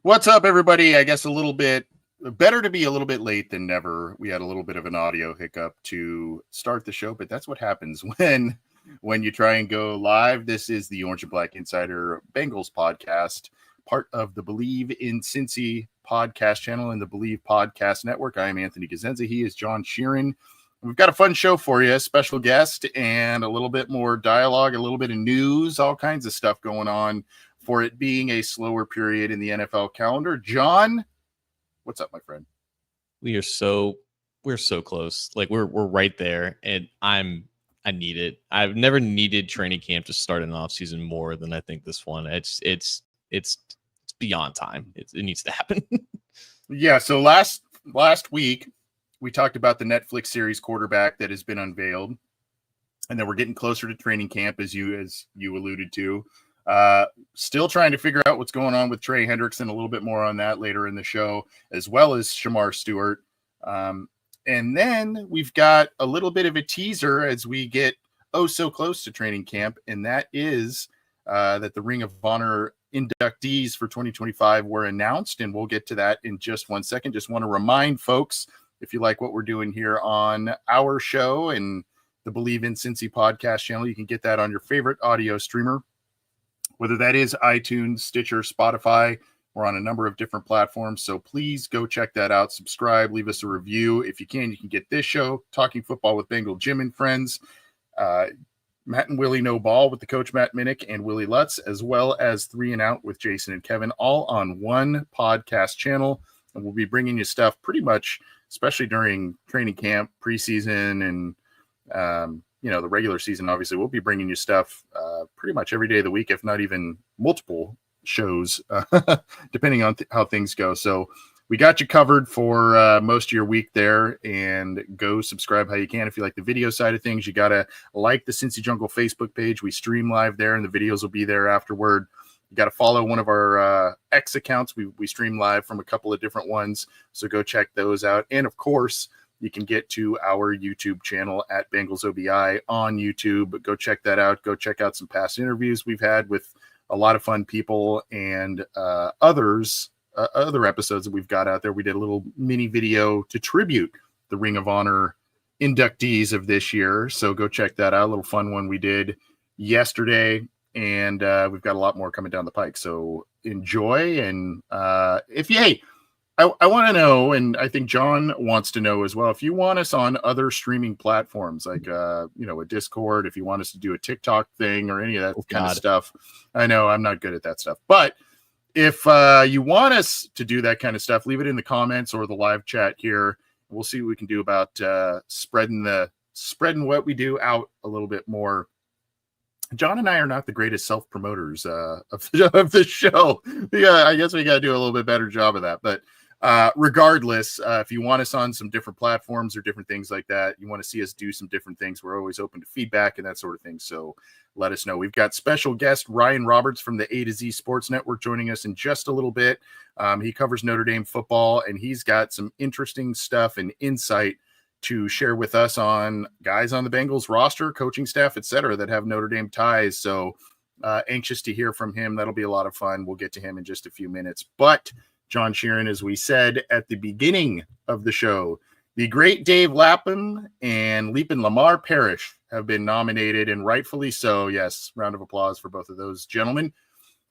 What's up, everybody? I guess a little bit better to be a little bit late than never. We had a little bit of an audio hiccup to start the show, but that's what happens when you try and go live. This is the Orange and Black Insider Bengals podcast, part of the Believe in Cincy podcast channel and the Believe Podcast Network. I am Anthony Gazenza. He is John Sheeran. We've got a fun show for you, special guest, and a little bit more dialogue, a little bit of news, all kinds of stuff going on for it being a slower period in the NFL calendar. John, what's up, my friend? We're so close. Like we're right there, and I need it. I've never needed training camp to start an off season more than I think this one. It's beyond time. It needs to happen. Yeah. So last week we talked about the Netflix series Quarterback that has been unveiled, and then we're getting closer to training camp, as you alluded to. Still trying to figure out what's going on with Trey Hendrickson. A little bit more on that later in the show, as well as Shamar Stewart. And then we've got a little bit of a teaser as we get so close to training camp, and that is that the Ring of Honor inductees for 2025 were announced, and we'll get to that in just 1 second. Just want to remind folks, if you like what we're doing here on our show and the Believe in Cincy podcast channel, you can get that on your favorite audio streamer, whether that is iTunes, Stitcher, Spotify. We're on a number of different platforms, so please go check that out. Subscribe, leave us a review. If you can get this show, Talking Football with Bengal Jim and Friends, Matt and Willie No Ball with the coach Matt Minnick and Willie Lutz, as well as 3 and Out with Jason and Kevin, all on one podcast channel. And we'll be bringing you stuff pretty much, especially during training camp, preseason, and the regular season. Obviously, we'll be bringing you stuff pretty much every day of the week, if not even multiple shows, depending on how things go. So we got you covered for most of your week there, and go subscribe how you can. If you like the video side of things, you got to like the Cincy Jungle Facebook page. We stream live there, and the videos will be there afterward. You got to follow one of our X accounts. We stream live from a couple of different ones, so go check those out. And of course, you can get to our YouTube channel at Bengals OBI on YouTube. Go check that out. Go check out some past interviews we've had with a lot of fun people and other episodes that we've got out there. We did a little mini video to tribute the Ring of Honor inductees of this year. So go check that out. A little fun one we did yesterday. And we've got a lot more coming down the pike. So enjoy. And I want to know, and I think John wants to know as well, if you want us on other streaming platforms like, a Discord, if you want us to do a TikTok thing or any of that kind of stuff. I know I'm not good at that stuff, but if you want us to do that kind of stuff, leave it in the comments or the live chat here. We'll see what we can do about spreading what we do out a little bit more. John and I are not the greatest self-promoters of the show. Yeah, I guess we got to do a little bit better job of that. But regardless, if you want us on some different platforms or different things like that, you want to see us do some different things, we're always open to feedback and that sort of thing. So let us know. We've got special guest Ryan Roberts from the A to Z Sports Network joining us in just a little bit. He covers Notre Dame football, and he's got some interesting stuff and insight to share with us on guys on the Bengals roster, coaching staff, etc., that have Notre Dame ties. So anxious to hear from him. That'll be a lot of fun. We'll get to him in just a few minutes. But John Sheeran, as we said at the beginning of the show, the great Dave Lapham and Lemar Parrish have been nominated, and rightfully so. Yes, round of applause for both of those gentlemen.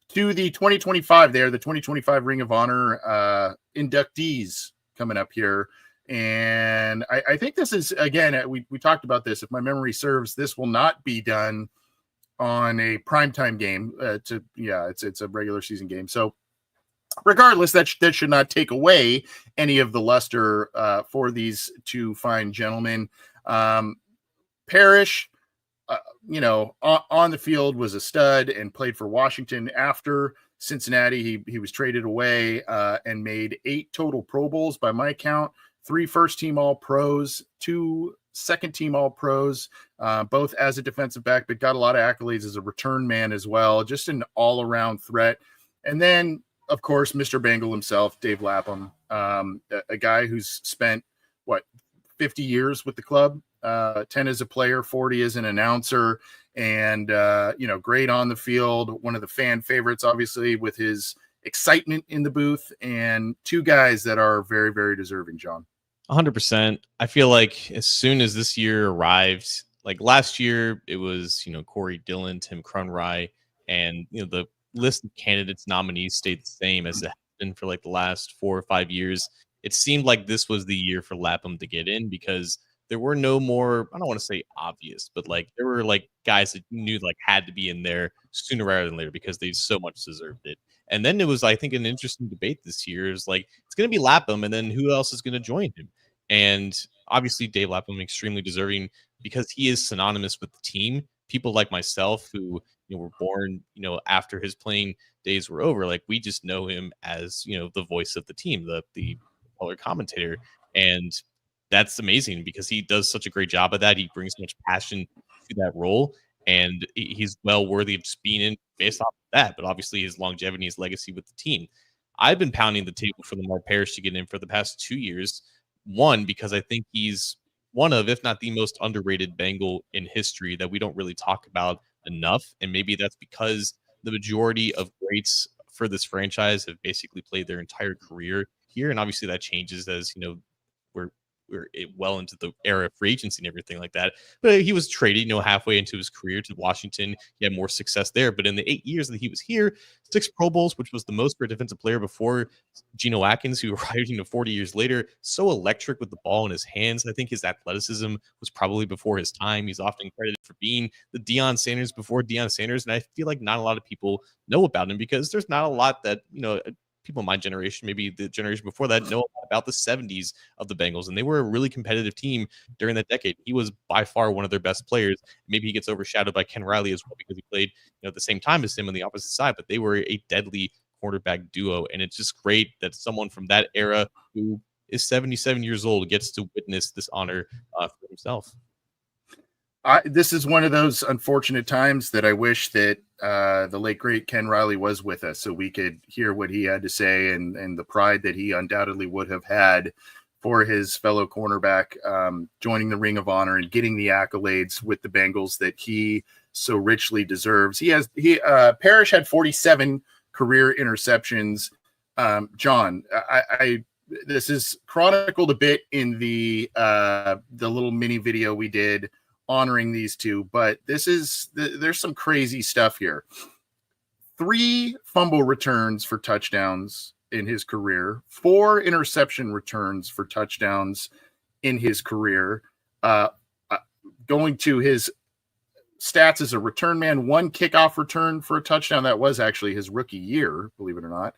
To the 2025 the 2025 Ring of Honor inductees coming up here. And I think this is, again, we talked about this. If my memory serves, this will not be done on a primetime game. It's a regular season game. So regardless, that should not take away any of the luster for these two fine gentlemen. Parrish, on the field was a stud and played for Washington. After Cincinnati, he was traded away and made 8 total Pro Bowls by my count, 3 first-team All-Pros, 2 second-team All-Pros, both as a defensive back, but got a lot of accolades as a return man as well, just an all-around threat. And then, of course, Mr. Bengal himself, Dave Lapham, a guy who's spent, 50 years with the club, 10 as a player, 40 as an announcer, and, great on the field, one of the fan favorites, obviously, with his excitement in the booth, and 2 guys that are very, very deserving, John. 100%. I feel like as soon as this year arrived, like last year, it was, Corey Dillon, Tim Crunrye, and, the list of candidates nominees stayed the same as it has been for like the last 4 or 5 years. It seemed like this was the year for Lapham to get in because there were no more, I don't want to say obvious, but like there were like guys that knew like had to be in there sooner rather than later because they so much deserved it. And then it was, I think, an interesting debate this year is like, it's going to be Lapham, and then who else is going to join him? And obviously, Dave Lapham extremely deserving because he is synonymous with the team. People like myself who were born, after his playing days were over, like we just know him as the voice of the team, the color commentator, and that's amazing because he does such a great job of that. He brings so much passion to that role, and he's well worthy of just being in based off of that. But obviously, his longevity, his legacy with the team. I've been pounding the table for Lemar Parrish to get in for the past 2 years. One, because I think he's one of, if not the most underrated Bengal in history that we don't really talk about enough. And maybe that's because the majority of greats for this franchise have basically played their entire career here. And obviously that changes as, we're well into the era of free agency and everything like that. But he was traded, halfway into his career to Washington. He had more success there. But in the 8 years that he was here, 6 Pro Bowls, which was the most for a defensive player before Geno Atkins, who arrived 40 years later, so electric with the ball in his hands. I think his athleticism was probably before his time. He's often credited for being the Deion Sanders before Deion Sanders. And I feel like not a lot of people know about him because there's not a lot that, people in my generation, maybe the generation before that, know about the 70s of the Bengals. And they were a really competitive team during that decade. He was by far one of their best players. Maybe he gets overshadowed by Ken Riley as well because he played at the same time as him on the opposite side, but they were a deadly quarterback duo. And it's just great that someone from that era who is 77 years old gets to witness this honor for himself. This is one of those unfortunate times that I wish that the late, great Ken Riley was with us so we could hear what he had to say and the pride that he undoubtedly would have had for his fellow cornerback joining the Ring of Honor and getting the accolades with the Bengals that he so richly deserves. Parrish had 47 career interceptions. John, this is chronicled a bit in the little mini video we did honoring these two, but there's some crazy stuff here. 3 fumble returns for touchdowns in his career, 4 interception returns for touchdowns in his career. Going to his stats as a return man, 1 kickoff return for a touchdown. That was actually his rookie year, believe it or not.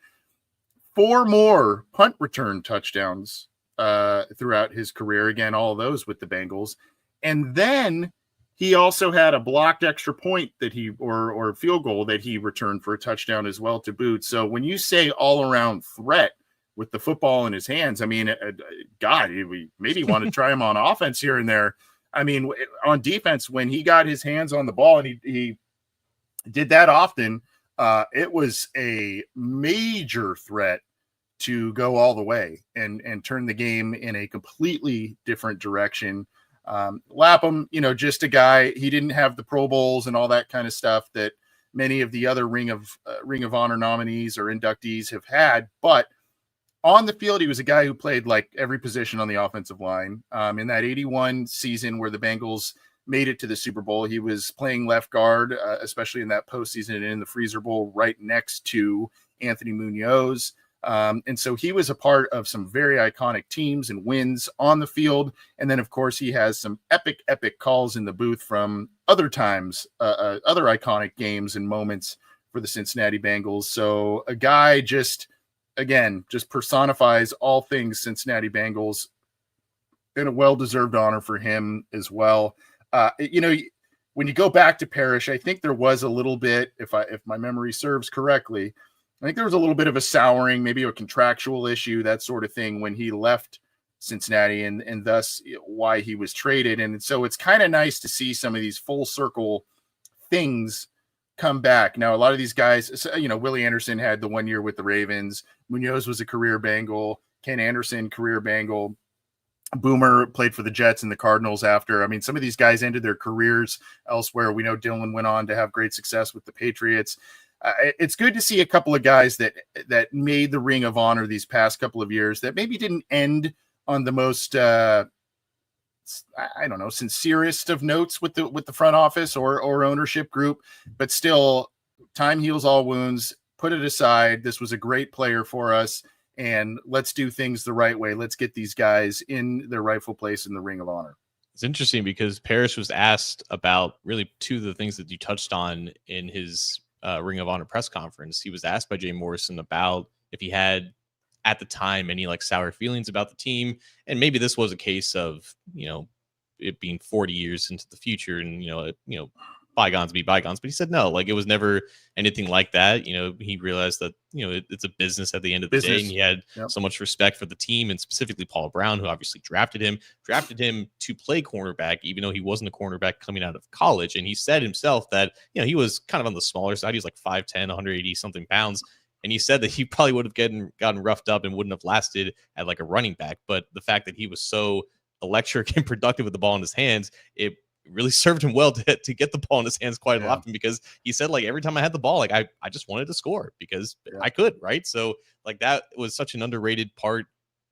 4 more punt return touchdowns throughout his career. Again, all of those with the Bengals. And then he also had a blocked extra point that or field goal that he returned for a touchdown as well to boot. So when you say all around threat with the football in his hands, I mean, God, we maybe want to try him on offense here and there. I mean, on defense, when he got his hands on the ball and he did that often, it was a major threat to go all the way and turn the game in a completely different direction. Lapham, just a guy, he didn't have the Pro Bowls and all that kind of stuff that many of the other Ring of Honor nominees or inductees have had. But on the field, he was a guy who played like every position on the offensive line. In that 81 season where the Bengals made it to the Super Bowl, he was playing left guard, especially in that postseason and in the Freezer Bowl right next to Anthony Munoz. And so he was a part of some very iconic teams and wins on the field. And then, of course, he has some epic calls in the booth from other times, other iconic games and moments for the Cincinnati Bengals. So a guy just personifies all things Cincinnati Bengals, and a well-deserved honor for him as well. When you go back to Parrish, I think there was a little bit, if my memory serves correctly, I think there was a little bit of a souring, maybe a contractual issue, that sort of thing, when he left Cincinnati, and thus why he was traded. And so it's kind of nice to see some of these full circle things come back. Now, a lot of these guys, Willie Anderson had the 1 year with the Ravens. Munoz was a career Bengal. Ken Anderson, career Bengal. Boomer played for the Jets and the Cardinals after. I mean, some of these guys ended their careers elsewhere. We know Dylan went on to have great success with the Patriots. It's good to see a couple of guys that made the Ring of Honor these past couple of years that maybe didn't end on the most, sincerest of notes with the front office or ownership group, but still, time heals all wounds. Put it aside. This was a great player for us, and let's do things the right way. Let's get these guys in their rightful place in the Ring of Honor. It's interesting because Parrish was asked about really two of the things that you touched on in his Ring of Honor press conference. He was asked by Jay Morrison about if he had at the time any like sour feelings about the team, and maybe this was a case of it being 40 years into the future, and bygones be bygones. But he said no, like it was never anything like that. He realized that it's a business at the end of the day, and he had so much respect for the team, and specifically Paul Brown, who obviously drafted him to play cornerback, even though he wasn't a cornerback coming out of college. And he said himself that he was kind of on the smaller side. He was like 5'10", 180 something pounds. And he said that he probably would have gotten roughed up and wouldn't have lasted at like a running back. But the fact that he was so electric and productive with the ball in his hands, it really served him well to get the ball in his hands quite often, because he said, like, every time I had the ball, like I just wanted to score because I could, right? So like that was such an underrated part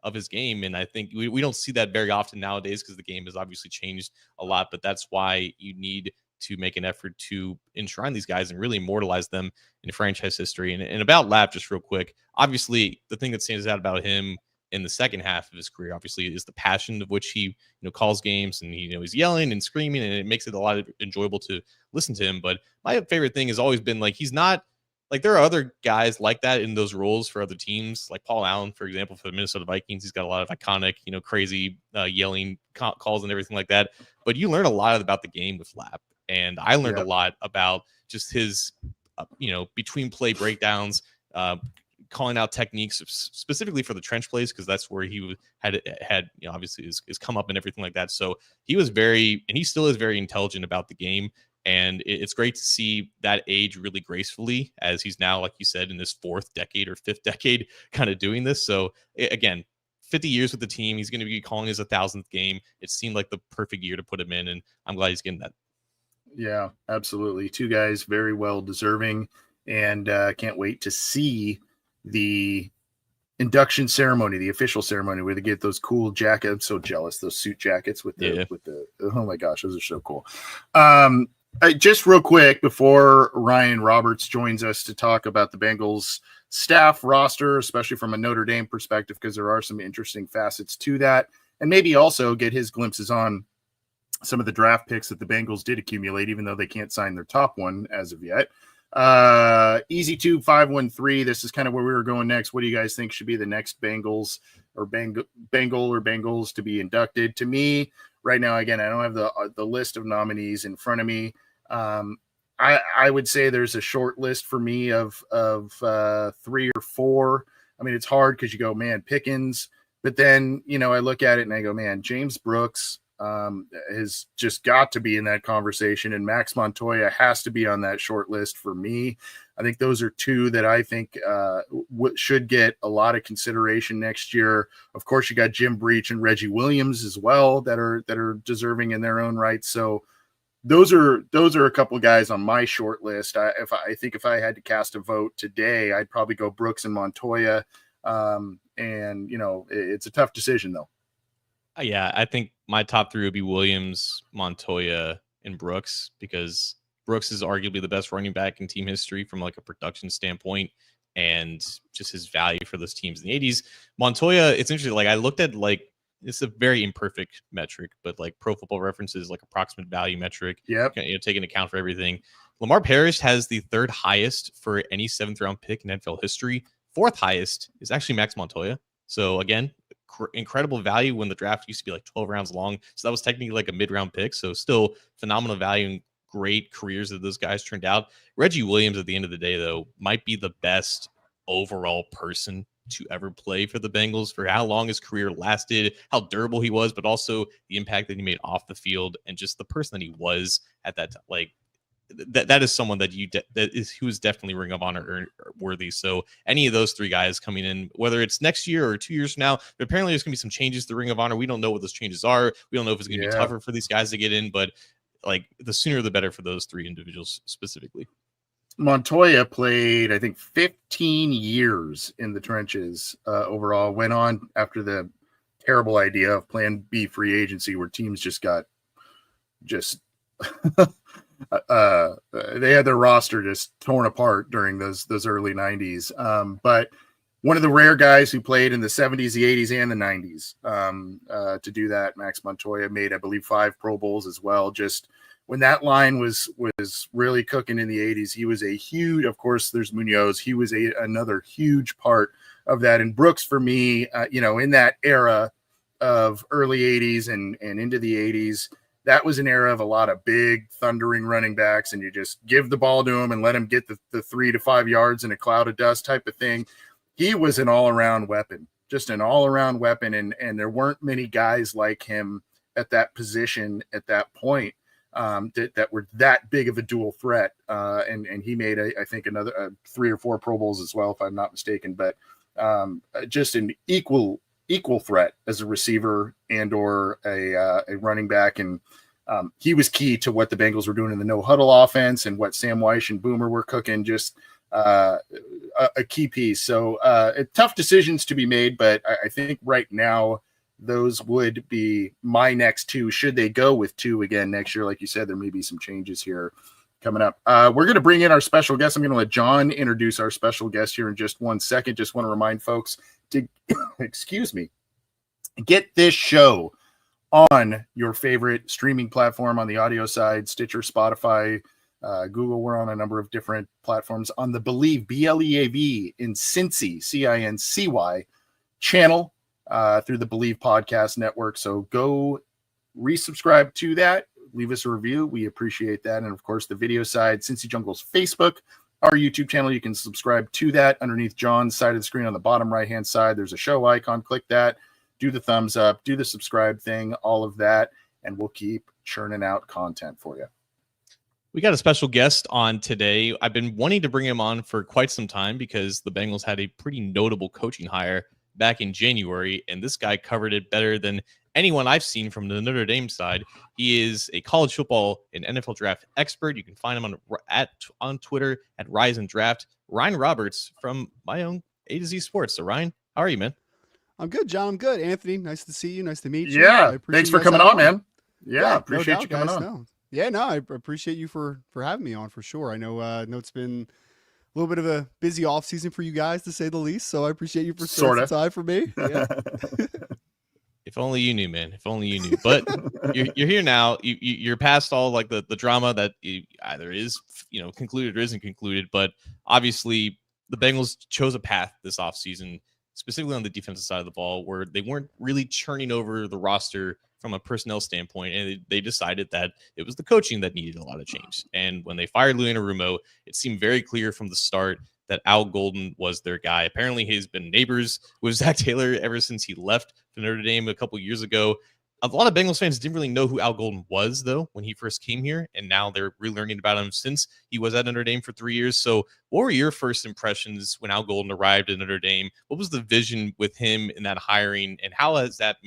of his game. And I think we don't see that very often nowadays because the game has obviously changed a lot, but that's why you need to make an effort to enshrine these guys and really immortalize them in franchise history. And about Lap, just real quick, obviously the thing that stands out about him in the second half of his career, obviously, is the passion of which he calls games, and he's yelling and screaming, and it makes it a lot enjoyable to listen to him. But my favorite thing has always been, like, he's not like, there are other guys like that in those roles for other teams, like Paul Allen, for example, for the Minnesota Vikings. He's got a lot of iconic, crazy yelling calls and everything like that. But you learn a lot about the game with Lap, and I learned a lot about just his, between play breakdowns, calling out techniques specifically for the trench plays, because that's where he had obviously his come up and everything like that. So he was and he still is very intelligent about the game. And it's great to see that age really gracefully, as he's now, like you said, in his fourth decade or fifth decade kind of doing this. So again, 50 years with the team, he's going to be calling his 1,000th game. It seemed like the perfect year to put him in, and I'm glad he's getting that. Yeah, absolutely. Two guys very well deserving, and can't wait to see the induction ceremony, the official ceremony, where they get those cool jackets. I'm so jealous, those suit jackets with the oh my gosh, those are so cool. Just real quick before Ryan Roberts joins us to talk about the Bengals staff roster, especially from a Notre Dame perspective, because there are some interesting facets to that, and maybe also get his glimpses on some of the draft picks that the Bengals did accumulate, even though they can't sign their top one as of yet. EasyTube 513. This is kind of where we were going next. What do you guys think should be the next Bengals or Bengals to be inducted? To me, right now, again, I don't have the list of nominees in front of me. I would say there's a short list for me of 3 or 4. I mean, it's hard because you go, man, Pickens, but then I look at it and I go, man, James Brooks has just got to be in that conversation, and Max Montoya has to be on that short list for me. I think those are two that I think should get a lot of consideration next year. Of course, you got Jim Breach and Reggie Williams as well that are deserving in their own right. So those are a couple of guys on my short list. I think if I had to cast a vote today, I'd probably go Brooks and Montoya. And it's a tough decision though. Yeah, I think my top 3 would be Williams, Montoya, and Brooks, because Brooks is arguably the best running back in team history from like a production standpoint. and just his value for those teams in the 80s. Montoya, it's interesting. Like I looked at it's a very imperfect metric, but like Pro Football References, like approximate value metric, Yep. Taking account for everything. Lemar Parrish has the third highest for any 7th round pick in NFL history. 4th highest is actually Max Montoya. So again, incredible value when the draft used to be like 12 rounds long. So that was technically like a mid-round pick. So still phenomenal value and great careers that those guys turned out. Reggie Williams, at the end of the day, though, might be the best overall person to ever play for the Bengals, for how long his career lasted, how durable he was, but also the impact that he made off the field and just the person that he was at that time. Like that is someone that who is definitely Ring of Honor worthy. So any of those 3 guys coming in, whether it's next year or 2 years from now, but apparently there's gonna be some changes to Ring of Honor. We don't know what those changes are. We don't know if it's gonna be tougher for these guys to get in, but like the sooner the better for those 3 individuals specifically. Montoya played, I think, 15 years in the trenches overall. Went on after the terrible idea of Plan B free agency, where teams they had their roster just torn apart during those early 90s. But one of the rare guys who played in the 70s, the 80s, and the 90s to do that, Max Montoya made, I believe, 5 Pro Bowls as well. Just when that line was really cooking in the 80s, he was a huge, of course, there's Munoz. He was another huge part of that. And Brooks, for me, in that era of early 80s and into the 80s, that was an era of a lot of big, thundering running backs, and you just give the ball to him and let him get the 3 to 5 yards in a cloud of dust type of thing. He was an all-around weapon, just an all-around weapon, and there weren't many guys like him at that position at that point. That were that big of a dual threat. And he made, I think, another 3 or 4 Pro Bowls as well, if I'm not mistaken, but just an equal threat as a receiver and or a running back. And he was key to what the Bengals were doing in the no huddle offense and what Sam Weish and Boomer were cooking, just a key piece. So tough decisions to be made, but I think right now, those would be my next 2. Should they go with 2 again next year? Like you said, there may be some changes here coming up. We're going to bring in our special guest. I'm going to let John introduce our special guest here in just 1 second. Just want to remind folks to, excuse me, get this show on your favorite streaming platform on the audio side, Stitcher, Spotify, Google. We're on a number of different platforms on the Believe, BLEAV, in Cincy, CINCY channel. Through the Believe Podcast Network. So go resubscribe to that. Leave us a review. We appreciate that. And of course, the video side, Cincy Jungle's Facebook, our YouTube channel, you can subscribe to that. Underneath John's side of the screen on the bottom right-hand side, there's a show icon. Click that. Do the thumbs up. Do the subscribe thing. All of that. And we'll keep churning out content for you. We got a special guest on today. I've been wanting to bring him on for quite some time because the Bengals had a pretty notable coaching hire back in January, and this guy covered it better than anyone I've seen from the Notre Dame side. He is a college football and NFL draft expert. You can find him on Twitter at Rise and Draft. Ryan Roberts from my own A to Z Sports. So Ryan, how are you, man? I'm good, John. I'm good. Anthony, nice to see you. Nice to meet you. Yeah, thanks for coming on, man. Yeah, appreciate you coming on. No. Yeah, no, I appreciate you for having me on for sure. I know it's been a little bit of a busy off season for you guys, to say the least. So I appreciate you for spending some time for me. Yeah. If only you knew, man. If only you knew. But you're here now. You're past all like the drama that either is concluded or isn't concluded. But obviously, the Bengals chose a path this offseason, specifically on the defensive side of the ball, where they weren't really churning over the roster from a personnel standpoint, and they decided that it was the coaching that needed a lot of change. And when they fired Lou Anarumo, it seemed very clear from the start that Al Golden was their guy. Apparently, he's been neighbors with Zach Taylor ever since he left for Notre Dame a couple years ago. A lot of Bengals fans didn't really know who Al Golden was, though, when he first came here, and now they're relearning about him since he was at Notre Dame for 3 years. So what were your first impressions when Al Golden arrived at Notre Dame? What was the vision with him in that hiring, and how has that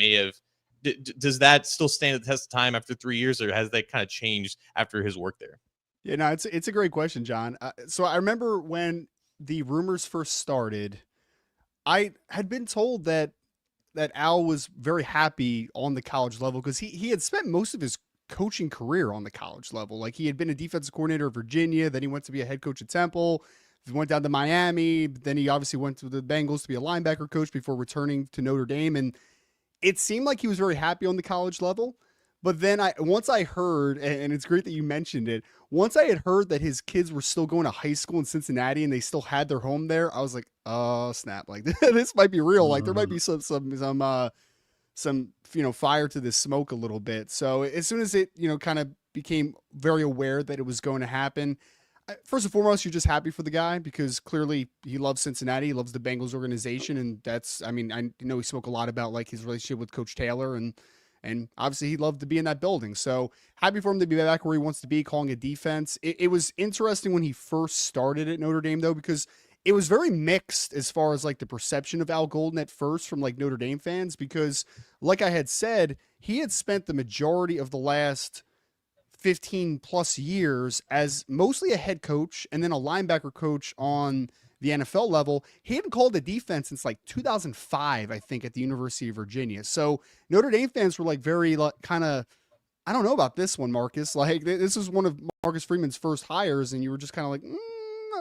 does that still stand the test of time after 3 years, or has that kind of changed after his work there? Yeah, no, it's a great question, John. So I remember when the rumors first started, I had been told that Al was very happy on the college level because he had spent most of his coaching career on the college level. Like, he had been a defensive coordinator at Virginia, then he went to be a head coach at Temple, He went down to Miami, but then he obviously went to the Bengals to be a linebacker coach before returning to Notre Dame. And it seemed like he was very happy on the college level. But then once I heard, and it's great that you mentioned it, once I had heard that his kids were still going to high school in Cincinnati and they still had their home there, I was like, oh snap! Like this might be real. Like there might be some fire to this smoke a little bit. So as soon as it kind of became very aware that it was going to happen, first and foremost, you're just happy for the guy because clearly he loves Cincinnati, he loves the Bengals organization, and I know he spoke a lot about like his relationship with Coach Taylor and obviously he loved to be in that building. So happy for him to be back where he wants to be, calling a defense. It was interesting when he first started at Notre Dame though, because it was very mixed as far as like the perception of Al Golden at first from like Notre Dame fans, because like I had said, he had spent the majority of the last 15 plus years as mostly a head coach and then a linebacker coach on the NFL level. He hadn't called a defense since like 2005, I think, at the University of Virginia. So Notre Dame fans were like very kind of, I don't know about this one, Marcus. Like this was one of Marcus Freeman's first hires, and you were just kind of like,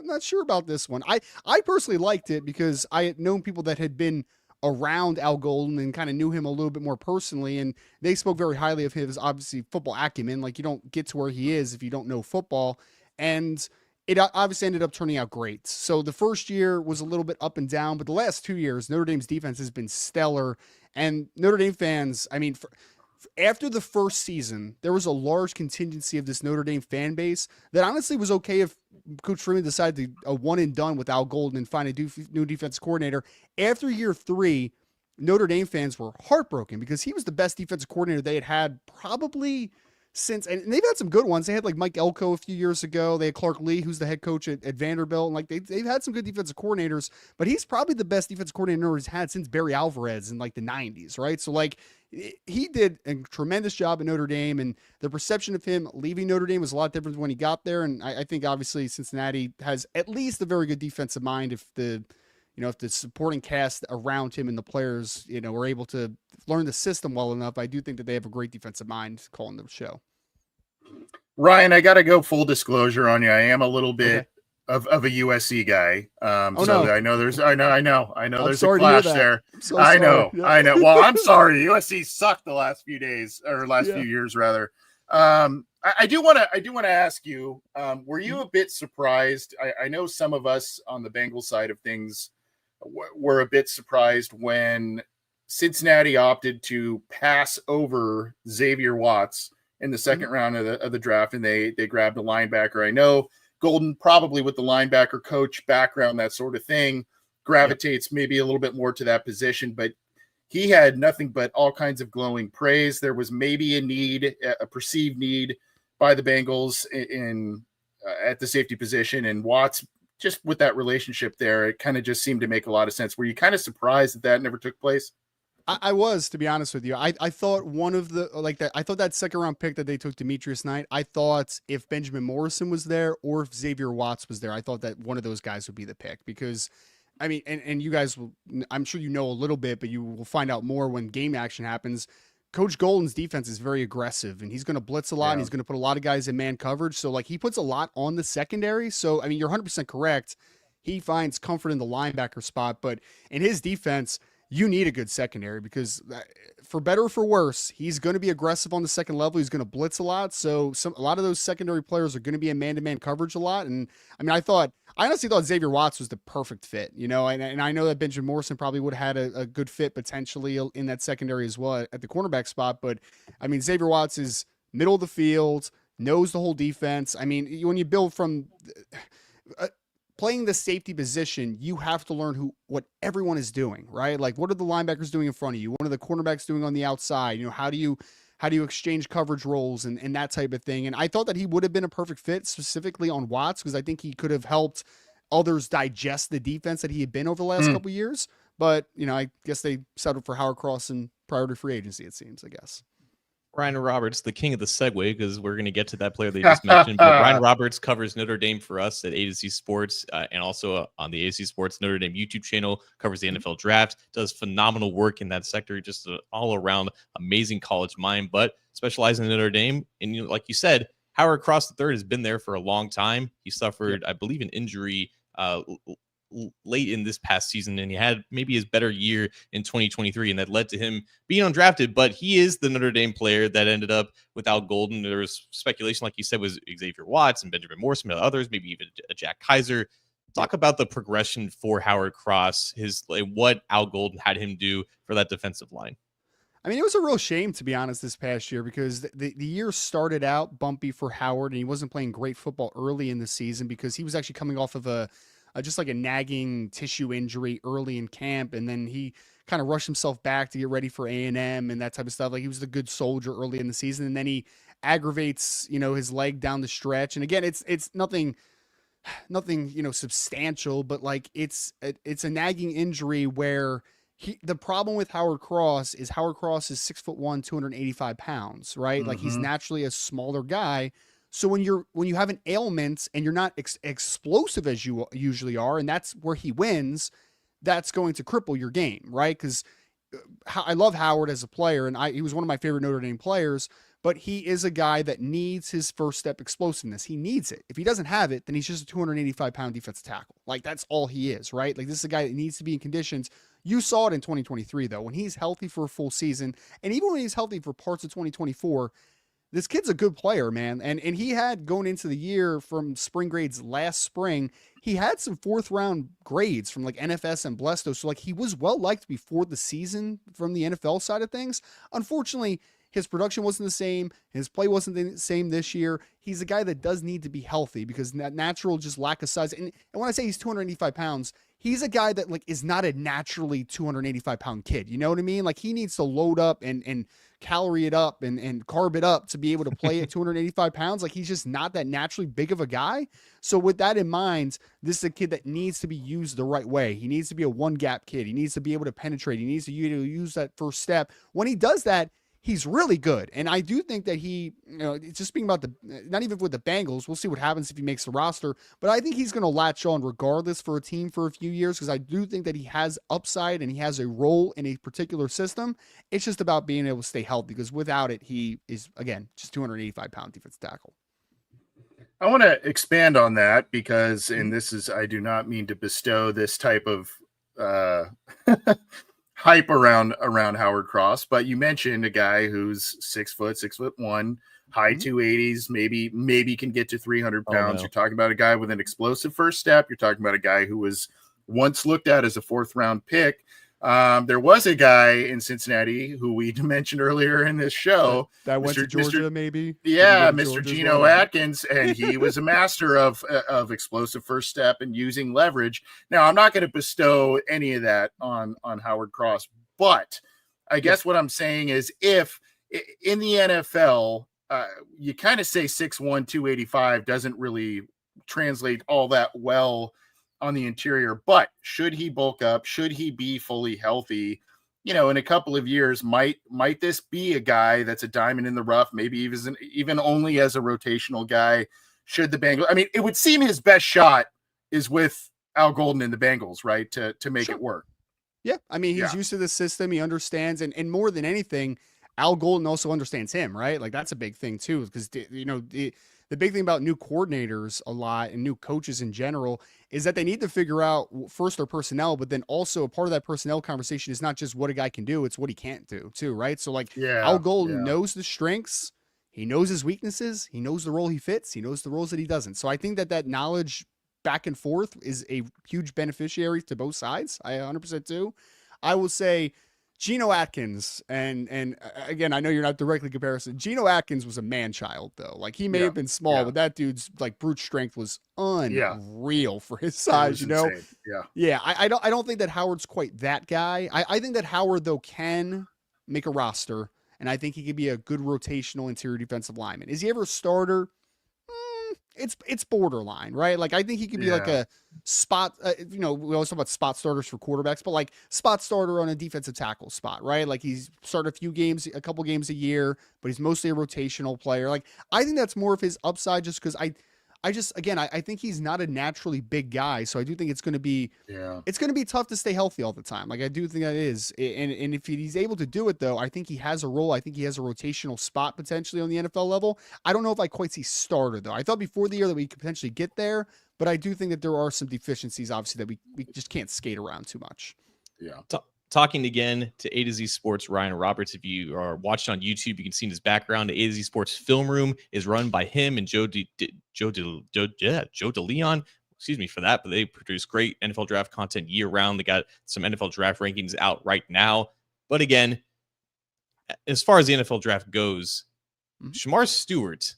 not sure about this one. I personally liked it because I had known people that had been around Al Golden and kind of knew him a little bit more personally, and they spoke very highly of his obviously football acumen. Like you don't get to where he is if you don't know football, and it obviously ended up turning out great. So the first year was a little bit up and down, but the last 2 years, Notre Dame's defense has been stellar. And Notre Dame fans, I mean, after the first season, there was a large contingency of this Notre Dame fan base that honestly was okay if Coach Freeman decided to a one and done with Al Golden and find a new defense coordinator. After year 3, Notre Dame fans were heartbroken because he was the best defensive coordinator they had probably since, and they've had some good ones. They had like Mike Elko a few years ago. They had Clark Lee, who's the head coach at Vanderbilt. And like they've had some good defensive coordinators, but he's probably the best defensive coordinator he's had since Barry Alvarez in like the 90s, right? So like he did a tremendous job at Notre Dame, and the perception of him leaving Notre Dame was a lot different when he got there. And I think obviously Cincinnati has at least a very good defensive mind if the supporting cast around him and the players, are able to learn the system well enough. I do think that they have a great defensive mind calling the show. Ryan, I got to go full disclosure on you. I am a little bit of a USC guy. No. I know there's a sorry clash there. So I know. Well, I'm sorry. USC sucked the last few days or few years rather. I do want to ask you, were you a bit surprised? I know some of us on the Bengals side of things were a bit surprised when Cincinnati opted to pass over Xavier Watts in the second round of the draft, and they grabbed a linebacker. I know Golden, probably with the linebacker coach background, that sort of thing, gravitates maybe a little bit more to that position, but he had nothing but all kinds of glowing praise. There was maybe a perceived need by the Bengals at the safety position, and Watts, just with that relationship there, it kind of just seemed to make a lot of sense. Were you kind of surprised that never took place? I was, to be honest with you. I thought I thought that second round pick that they took, Demetrius Knight, I thought if Benjamin Morrison was there or if Xavier Watts was there, I thought that one of those guys would be the pick because, I mean, and you guys will, I'm sure you know a little bit, but you will find out more when game action happens. Coach Golden's defense is very aggressive, and he's going to blitz a lot, and he's going to put a lot of guys in man coverage. So, like, he puts a lot on the secondary. So, I mean, you're 100% correct. He finds comfort in the linebacker spot, but in his defense, you need a good secondary because for better or for worse, he's going to be aggressive on the second level. He's going to blitz a lot. So a lot of those secondary players are going to be in man-to-man coverage a lot. And I mean, I honestly thought Xavier Watts was the perfect fit, and I know that Benjamin Morrison probably would have had a good fit potentially in that secondary as well at the cornerback spot. But I mean, Xavier Watts is middle of the field, knows the whole defense. I mean, when you build from playing the safety position, you have to learn what everyone is doing, right? Like, what are the linebackers doing in front of you? What are the cornerbacks doing on the outside? How do you exchange coverage roles and that type of thing? And I thought that he would have been a perfect fit specifically on Watts because I think he could have helped others digest the defense that he had been over the last couple of years. But, I guess they settled for Howard Cross and priority free agency, it seems, I guess. Ryan Roberts, the king of the segue, because we're going to get to that player they just mentioned. But Ryan Roberts covers Notre Dame for us at A2C Sports and also on the A2C Sports Notre Dame YouTube channel, covers the NFL draft, does phenomenal work in that sector, just an all-around amazing college mind, but specializing in Notre Dame. And like you said, Howard Cross III has been there for a long time. He suffered, I believe, an injury late in this past season, and he had maybe his better year in 2023, and that led to him being undrafted. But he is the Notre Dame player that ended up with Al Golden. There was speculation, like you said, was Xavier Watts and Benjamin Morse and others, maybe even a Jack Kaiser. Talk about the progression for Howard Cross, what Al Golden had him do for that defensive line. I mean, it was a real shame, to be honest, this past year, because the year started out bumpy for Howard, and he wasn't playing great football early in the season because he was actually coming off of just like a nagging tissue injury early in camp, and then he kind of rushed himself back to get ready for A&M and that type of stuff. Like, he was the good soldier early in the season, and then he aggravates, his leg down the stretch. And again, it's nothing, substantial, but like it's a nagging injury where the problem with Howard Cross is 6'1", 285 pounds, right? Like, he's naturally a smaller guy. So when you have an ailment and you're not explosive as you usually are, and that's where he wins, that's going to cripple your game, right? Because I love Howard as a player, and he was one of my favorite Notre Dame players, but he is a guy that needs his first step explosiveness. He needs it. If he doesn't have it, then he's just a 285-pound defensive tackle. Like, that's all he is, right? Like, this is a guy that needs to be in conditions. You saw it in 2023, though, when he's healthy for a full season, and even when he's healthy for parts of 2024, this kid's a good player, man. And he had, going into the year from spring grades last spring, he had some 4th-round grades from like NFS and Blesto. So like, he was well liked before the season from the NFL side of things. Unfortunately, his production wasn't the same. His play wasn't the same this year. He's a guy that does need to be healthy because that natural just lack of size. And when I say he's 285 pounds, he's a guy that like is not a naturally 285-pound kid. You know what I mean? Like, he needs to load up and calorie it up and carb it up to be able to play at 285 pounds. Like, he's just not that naturally big of a guy. So with that in mind, this is a kid that needs to be used the right way. He needs to be a one-gap kid. He needs to be able to penetrate. He needs to use that first step. When he does that, he's really good. And I do think that he, just speaking about not even with the Bengals, we'll see what happens if he makes the roster, but I think he's going to latch on regardless for a team for a few years, because I do think that he has upside and he has a role in a particular system. It's just about being able to stay healthy, because without it, he is, again, just 285-pound defensive tackle. I want to expand on that because, and this is, I do not mean to bestow this type of hype around Howard Cross, but you mentioned a guy who's 6'1", high 280s, maybe can get to 300 pounds. No. You're talking about a guy with an explosive first step. You're talking about a guy who was once looked at as a 4th-round pick. There was a guy in Cincinnati who we mentioned earlier in this show that went to Georgia, maybe. Yeah, Mr. Geno Atkins, and he was a master of explosive first step and using leverage. Now, I'm not going to bestow any of that on Howard Cross, but I guess what I'm saying is, if in the NFL, you kind of say 6'1", 285 doesn't really translate all that well on the interior, but should he bulk up, should he be fully healthy, in a couple of years, might this be a guy that's a diamond in the rough, maybe even only as a rotational guy? Should the Bengals, I mean, it would seem his best shot is with Al Golden and the Bengals, right? To make it work. Yeah. I mean, he's used to the system. He understands. And more than anything, Al Golden also understands him, right? Like, that's a big thing too, because, the big thing about new coordinators a lot and new coaches in general is that they need to figure out first their personnel, but then also a part of that personnel conversation is not just what a guy can do, it's what he can't do too, right? So like, Al Golden knows the strengths, he knows his weaknesses, he knows the role he fits, he knows the roles that he doesn't. So I think that knowledge back and forth is a huge beneficiary to both sides. I 100% do. I will say Geno Atkins, and again, I know you're not directly comparison. Geno Atkins was a man-child, though. Like, he may have been small, but that dude's like brute strength was unreal for his size. Insane. I don't think that Howard's quite that guy. I think that Howard, though, can make a roster, and I think he could be a good rotational interior defensive lineman. Is he ever a starter? It's borderline, right? Like, I think he could be like a spot, we always talk about spot starters for quarterbacks, but like spot starter on a defensive tackle spot, right? Like, he's started a couple games a year, but he's mostly a rotational player. Like, I think that's more of his upside, just because I think he's not a naturally big guy. So I do think it's going to be tough to stay healthy all the time. Like I do think that is. And if he's able to do it though, I think he has a role. I think he has a rotational spot potentially on the NFL level. I don't know if I quite see starter though. I thought before the year that we could potentially get there, but I do think that there are some deficiencies obviously that we just can't skate around too much. Yeah. Talking again to A to Z Sports, Ryan Roberts. If you are watching on YouTube, you can see in his background. The A to Z Sports film room is run by him and Joe DeLeon. Excuse me for that, but they produce great NFL draft content year round. They got some NFL draft rankings out right now. But again, as far as the NFL draft goes, Shamar Stewart.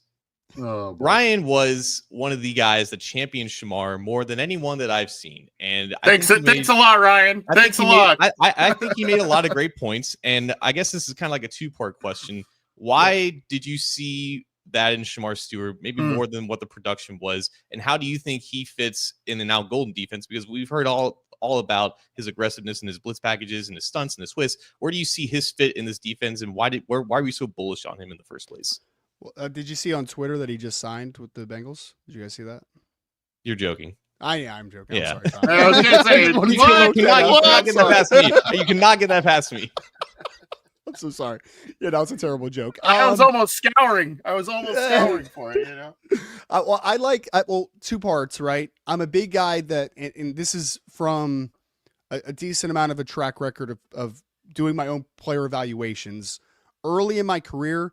Oh, Ryan was one of the guys that championed Shamar more than anyone that I've seen. And thanks a lot, Ryan. Thanks a lot. I think he made a lot of great points. And I guess this is kind of like a two-part question. Why did you see that in Shamar Stewart, maybe more than what the production was? And how do you think he fits in the now Golden defense? Because we've heard all about his aggressiveness and his blitz packages and his stunts and his twists. Where do you see his fit in this defense? And why are we so bullish on him in the first place? Did you see on Twitter that he just signed with the Bengals? Did you guys see that? You're joking. I'm joking. Yeah. I'm sorry, I was gonna say, you cannot get that past me. You cannot get that past me. I'm so sorry. Yeah, that was a terrible joke. I was almost scouring. For it, you know. Two parts, right? I'm a big guy that, and this is from a decent amount of a track record of doing my own player evaluations. Early in my career,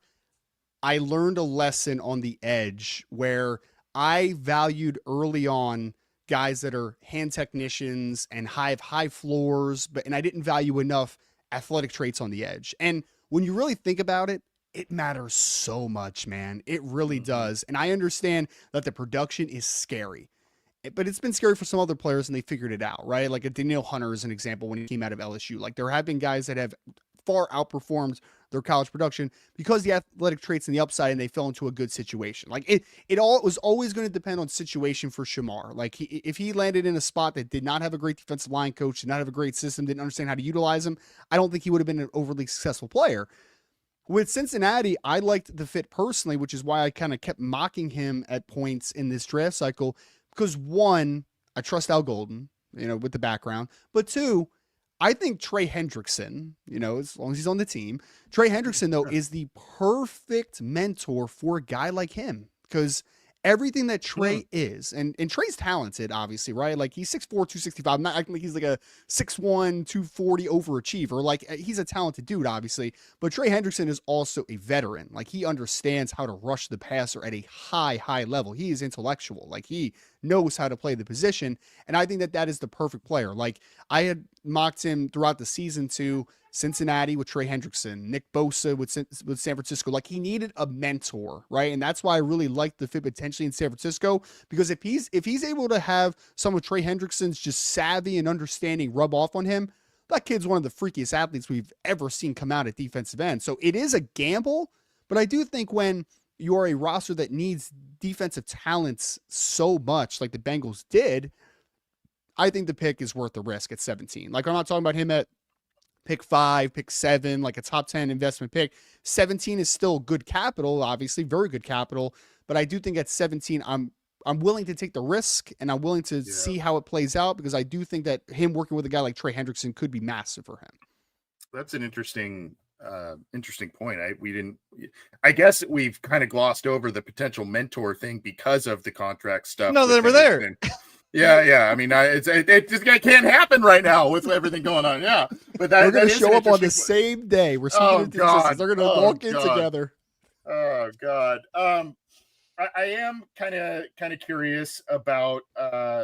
I learned a lesson on the edge where I valued early on guys that are hand technicians and have high floors, and I didn't value enough athletic traits on the edge. And when you really think about it, it matters so much, man. It really does. And I understand that the production is scary, but it's been scary for some other players and they figured it out, right? Like a Daniil Hunter is an example when he came out of LSU. Like there have been guys that have far outperformed their college production because the athletic traits and the upside, and they fell into a good situation. Like it was always going to depend on situation for Shamar. Like if he landed in a spot that did not have a great defensive line coach, did not have a great system, didn't understand how to utilize him, I don't think he would have been an overly successful player. With Cincinnati, I liked the fit personally, which is why I kind of kept mocking him at points in this draft cycle. Because one, I trust Al Golden, with the background, but two, I think Trey Hendrickson, as long as he's on the team, Trey Hendrickson, though, is the perfect mentor for a guy like him because everything that Trey is, and Trey's talented, obviously, right? Like he's 6'4", 265. I'm not acting like he's like a 6'1", 240 overachiever. Like he's a talented dude, obviously, but Trey Hendrickson is also a veteran. Like he understands how to rush the passer at a high level. He is intellectual. Like he knows how to play the position. And I think that is the perfect player. Like I had mocked him throughout the season to Cincinnati with Trey Hendrickson, Nick Bosa with San Francisco. Like he needed a mentor, right? And that's why I really liked the fit potentially in San Francisco, because if he's able to have some of Trey Hendrickson's just savvy and understanding rub off on him, that kid's one of the freakiest athletes we've ever seen come out at defensive end. So it is a gamble, but I do think when you are a roster that needs defensive talents so much like the Bengals did, I think the pick is worth the risk at 17. Like I'm not talking about him at pick 5, pick 7, like a top 10 investment pick. 17 is still good capital, obviously, very good capital. But I do think at 17, I'm willing to take the risk and I'm willing to see how it plays out, because I do think that him working with a guy like Trey Hendrickson could be massive for him. That's an interesting point. I guess we've kind of glossed over the potential mentor thing because of the contract stuff. No, they were there. Yeah. I mean, it just can't happen right now with everything going on. Yeah, but they're going to show up on the same day. We're speaking God. They're going to walk in together. Oh God. I am kind of curious about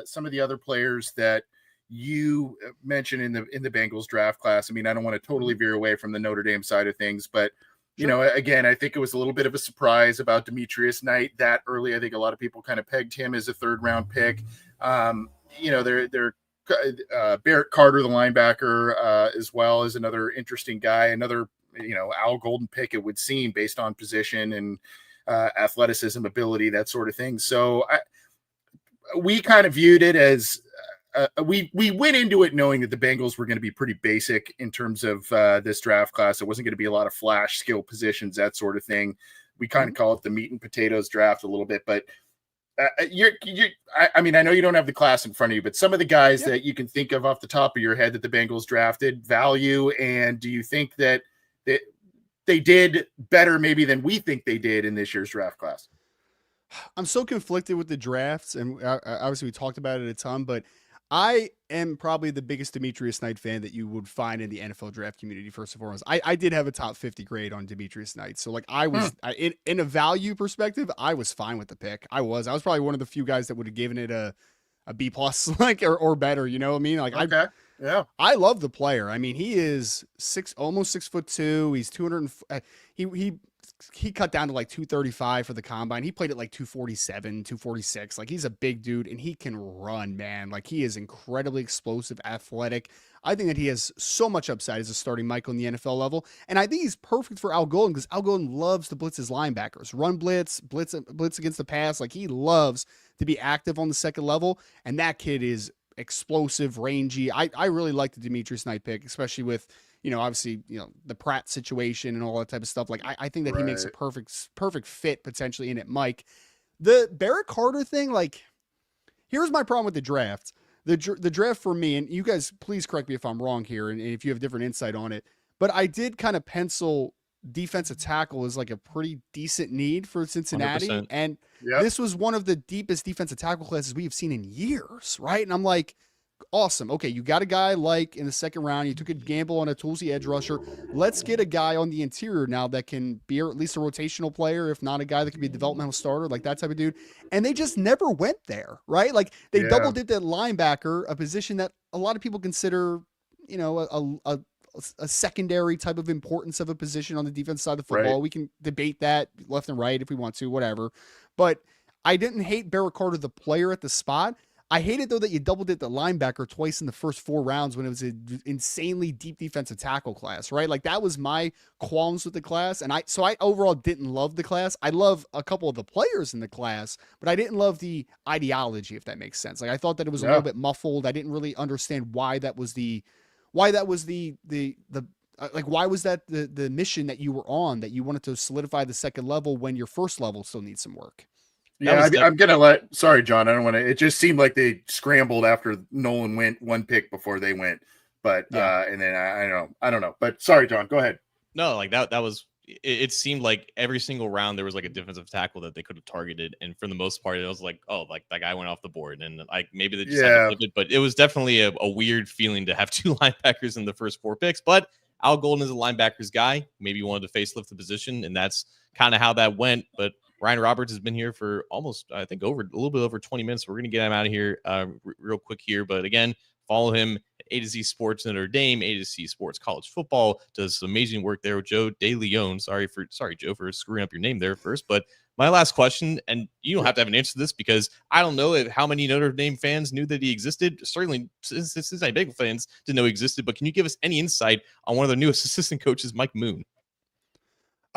some of the other players that you mentioned in the Bengals draft class. I mean, I don't want to totally veer away from the Notre Dame side of things, but again, I think it was a little bit of a surprise about Demetrius Knight that early. I think a lot of people kind of pegged him as a 3rd round pick. They're Barrett Carter, the linebacker, as well, as another interesting guy, another, Al Golden pick, it would seem, based on position and athleticism, ability, that sort of thing. So we kind of viewed it as we went into it knowing that the Bengals were going to be pretty basic in terms of this draft class. It wasn't going to be a lot of flash skill positions, that sort of thing. We kind of call it the meat and potatoes draft a little bit, but I mean, I know you don't have the class in front of you, but some of the guys Yeah. that you can think of off the top of your head that the Bengals drafted, value, and do you think that they did better maybe than we think they did in this year's draft class? I'm so conflicted with the drafts, and obviously we talked about it a ton, but I am probably the biggest Demetrius Knight fan that you would find in the NFL draft community. First and foremost, I did have a top 50 grade on Demetrius Knight, so like I was in a value perspective, I was fine with the pick. I was probably one of the few guys that would have given it a B plus, like or better. You know what I mean? Like Okay. I love the player. I mean, he is almost 6'2". He's 200. He cut down to like 235 for the combine. He played at like 247, 246. Like he's a big dude and he can run, man. Like he is incredibly explosive, athletic. I think that he has so much upside as a starting Michael in the NFL level. And I think he's perfect for Al Golden because Al Golden loves to blitz his linebackers, run blitz against the pass. Like he loves to be active on the second level. And that kid is explosive, rangy. I really like the Demetrius Knight pick, especially with, obviously, the Pratt situation and all that type of stuff. Like, I think that he makes a perfect fit potentially in it, Mike. The Barrett Carter thing, like, here's my problem with the draft. The draft for me, and you guys, please correct me if I'm wrong here, and if you have different insight on it, but I did kind of pencil defensive tackle as like a pretty decent need for Cincinnati. 100%. And this was one of the deepest defensive tackle classes we have seen in years, right? And I'm like, awesome. Okay, you got a guy like in the second round. You took a gamble on a toolsy edge rusher. Let's get a guy on the interior now that can be at least a rotational player, if not a guy that can be a developmental starter, like that type of dude. And they just never went there, right? Like they double dipped at linebacker, a position that a lot of people consider, a secondary type of importance of a position on the defense side of the football. Right. We can debate that left and right if we want to, whatever. But I didn't hate Barrett Carter, the player, at the spot. I hated, though, that you doubled it the linebacker twice in the first 4 rounds when it was an insanely deep defensive tackle class, right? Like, that was my qualms with the class. And I overall didn't love the class. I love a couple of the players in the class, but I didn't love the ideology, if that makes sense. Like, I thought that it was a little bit muffled. I didn't really understand why that was the why was that the mission that you were on, that you wanted to solidify the second level when your first level still needs some work. Yeah, I'm going to sorry, John, I don't want to, it just seemed like they scrambled after Nolan went one pick before they went, but, and then I don't know, but sorry, John, go ahead. No, like that was, it seemed like every single round there was like a defensive tackle that they could have targeted. And for the most part, it was like, oh, like that guy went off the board, and like maybe they just had to flip it, but it was definitely a weird feeling to have 2 linebackers in the first 4 picks. But Al Golden is a linebackers guy. Maybe you wanted to facelift the position, and that's kind of how that went. But Ryan Roberts has been here for almost, I think, a little bit over 20 minutes. We're going to get him out of here real quick here. But again, follow him at A to Z Sports Notre Dame, A to Z Sports College Football. Does some amazing work there with Joe De Leon. Sorry, Joe, for screwing up your name there first. But my last question, and you don't have to have an answer to this because I don't know how many Notre Dame fans knew that he existed. Certainly, Cincinnati Bengals fans didn't know he existed. But can you give us any insight on one of their newest assistant coaches, Mike Moon?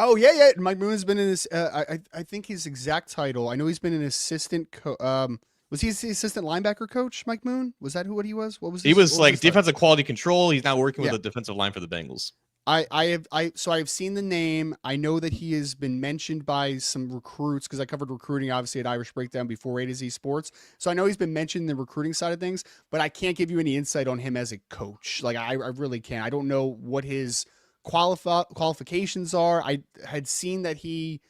Oh, yeah. Mike Moon has been in this. I think his exact title, I know he's been an assistant. Was he the assistant linebacker coach, Mike Moon? Was that what he was? What was he was like defensive quality control. He's now working with the defensive line for the Bengals. I've seen the name. I know that he has been mentioned by some recruits because I covered recruiting obviously at Irish Breakdown before A to Z Sports. So I know he's been mentioned in the recruiting side of things, but I can't give you any insight on him as a coach. Like I really can't. I don't know what his qualifications are. I had seen that he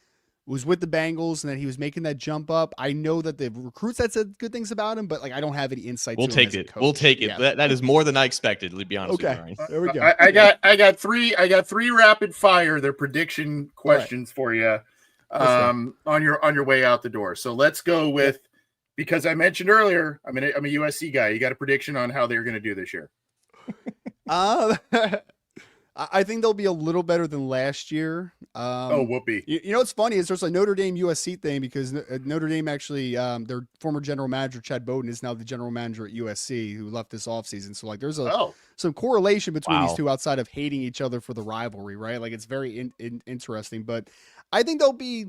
was with the Bengals and that he was making that jump up. I know that the recruits had said good things about him, but like I don't have any insight. We'll take it. We'll take it. Yeah. That is more than I expected. To be honest with you, there we go. I got three rapid fire. They're prediction questions for you on your way out the door. So let's go with, because I mentioned earlier, I'm a USC guy. You got a prediction on how they're going to do this year? I think they'll be a little better than last year. Whoopee. You know what's funny is there's a Notre Dame USC thing because Notre Dame actually, their former general manager, Chad Bowden, is now the general manager at USC, who left this offseason. So, like, there's some correlation between these two outside of hating each other for the rivalry, right? Like, it's very interesting. But I think they'll be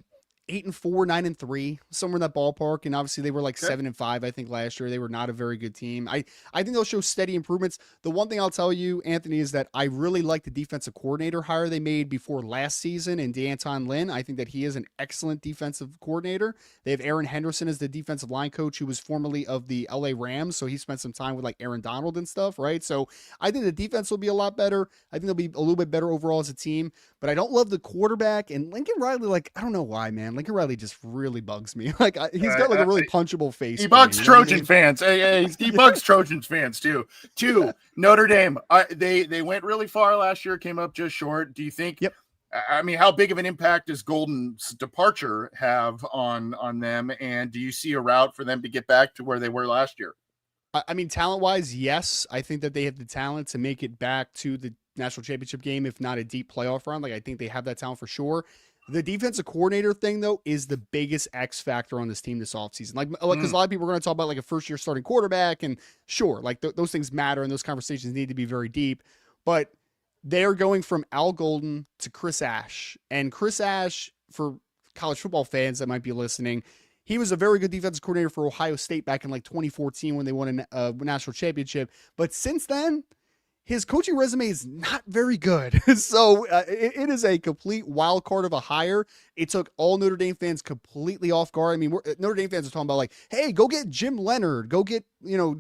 8-4, 9-3, somewhere in that ballpark. And obviously they were like Okay. 7-5, I think, last year. They were not a very good team. I think they'll show steady improvements. The one thing I'll tell you, Anthony, is that I really like the defensive coordinator hire they made before last season in DeAnton Lynn. I think that he is an excellent defensive coordinator. They have Aaron Henderson as the defensive line coach, who was formerly of the LA Rams. So he spent some time with like Aaron Donald and stuff, right? So I think the defense will be a lot better. I think they'll be a little bit better overall as a team, but I don't love the quarterback. And Lincoln Riley, like, I don't know why, man. Lincoln Riley just really bugs me. Like, he's got like a really punchable face. He bugs you know what I Trojan mean? fans. Hey, he bugs Trojans fans too. Notre Dame. They went really far last year, came up just short. Do you think? Yep. I mean, how big of an impact does Golden's departure have on them? And do you see a route for them to get back to where they were last year? I mean, talent-wise, yes. I think that they have the talent to make it back to the national championship game, if not a deep playoff run. Like, I think they have that talent for sure. The defensive coordinator thing, though, is the biggest X factor on this team this offseason. Like, because a lot of people are going to talk about like a first-year starting quarterback, and sure, like those things matter, and those conversations need to be very deep. But they're going from Al Golden to Chris Ash, and Chris Ash, for college football fans that might be listening, he was a very good defensive coordinator for Ohio State back in like 2014 when they won a national championship. But since then, his coaching resume is not very good. So it is a complete wild card of a hire. It took all Notre Dame fans completely off guard. I mean, Notre Dame fans are talking about like, hey, go get Jim Leonard, go get,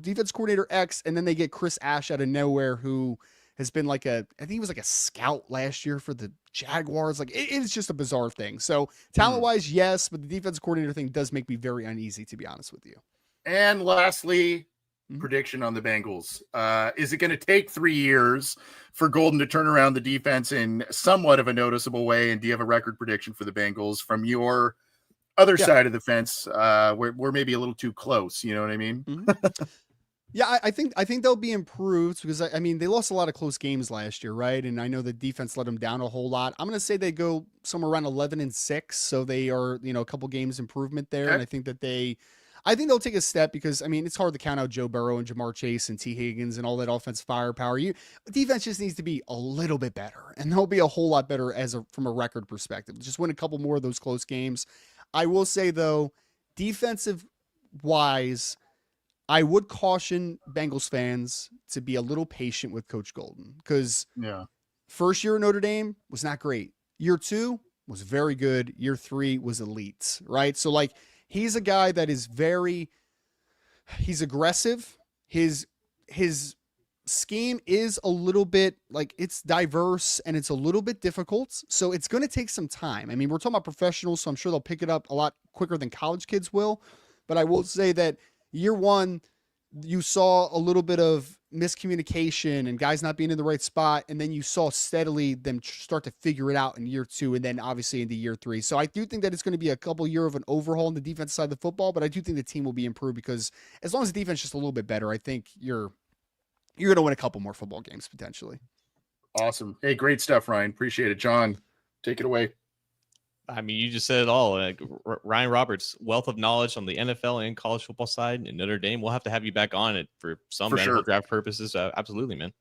defense coordinator X. And then they get Chris Ash out of nowhere, who has been like I think he was like a scout last year for the Jaguars. Like, it's just a bizarre thing. So talent wise, yes, but the defense coordinator thing does make me very uneasy, to be honest with you. And lastly, prediction on the Bengals. Is it going to take 3 years for Golden to turn around the defense in somewhat of a noticeable way? And do you have a record prediction for the Bengals from your other side of the fence? We're maybe a little too close. You know what I mean? Yeah, I think they'll be improved because I mean they lost a lot of close games last year, right? And I know the defense let them down a whole lot. I'm going to say they go somewhere around 11-6, so they are a couple games improvement there. Okay. And I think that they'll take a step because I mean it's hard to count out Joe Burrow and Jamar Chase and T Higgins and all that offensive firepower. Defense just needs to be a little bit better, and they'll be a whole lot better from a record perspective. Just win a couple more of those close games. I will say though, defensive wise, I would caution Bengals fans to be a little patient with Coach Golden because first year at Notre Dame was not great. Year 2 was very good. Year 3 was elite, right? So like he's a guy that is he's aggressive. His scheme is a little bit like it's diverse and it's a little bit difficult. So it's going to take some time. I mean, we're talking about professionals, so I'm sure they'll pick it up a lot quicker than college kids will. But I will say that year 1, you saw a little bit of miscommunication and guys not being in the right spot. And then you saw steadily them start to figure it out in year 2. And then obviously into year 3. So I do think that it's going to be a couple year of an overhaul on the defense side of the football, but I do think the team will be improved because as long as the defense is just a little bit better, I think you're going to win a couple more football games potentially. Awesome. Hey, great stuff, Ryan. Appreciate it. John, take it away. I mean, you just said it all. Like, Ryan Roberts, wealth of knowledge on the NFL and college football side in Notre Dame. We'll have to have you back on it for some NFL draft purposes. Absolutely, man.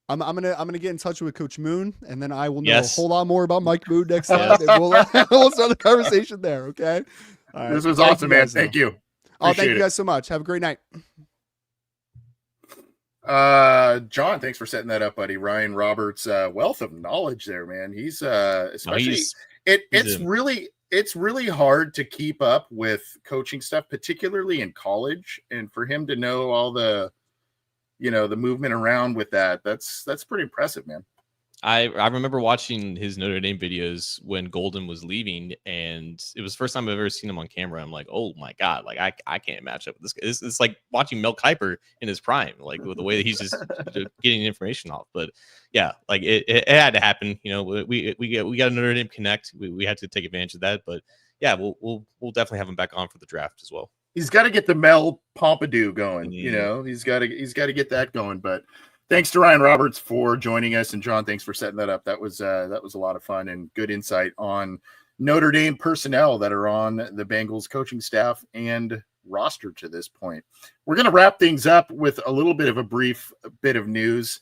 I'm gonna get in touch with Coach Moon, and then I will know a whole lot more about Mike Moon next time. And we'll start the conversation there. Okay. All right. This was awesome, man. Thank you. Thank you guys so much. Have a great night. John, thanks for setting that up, buddy. Ryan Roberts, wealth of knowledge there, man. He's especially. It's really hard to keep up with coaching stuff, particularly in college, and for him to know all the movement around with that's pretty impressive, man. I remember watching his Notre Dame videos when Golden was leaving, and it was the first time I've ever seen him on camera. I'm like, oh my God, like I can't match up with this. It's like watching Mel Kiper in his prime, like with the way that he's just getting information off. But yeah, like it had to happen. We got a Notre Dame connect. We had to take advantage of that. But yeah, we'll definitely have him back on for the draft as well. He's got to get the Mel Pompidou going. He's got to get that going. But thanks to Ryan Roberts for joining us, and John, thanks for setting that up. That was a lot of fun and good insight on Notre Dame personnel that are on the Bengals coaching staff and roster to this point. We're going to wrap things up with a little bit of a brief bit of news.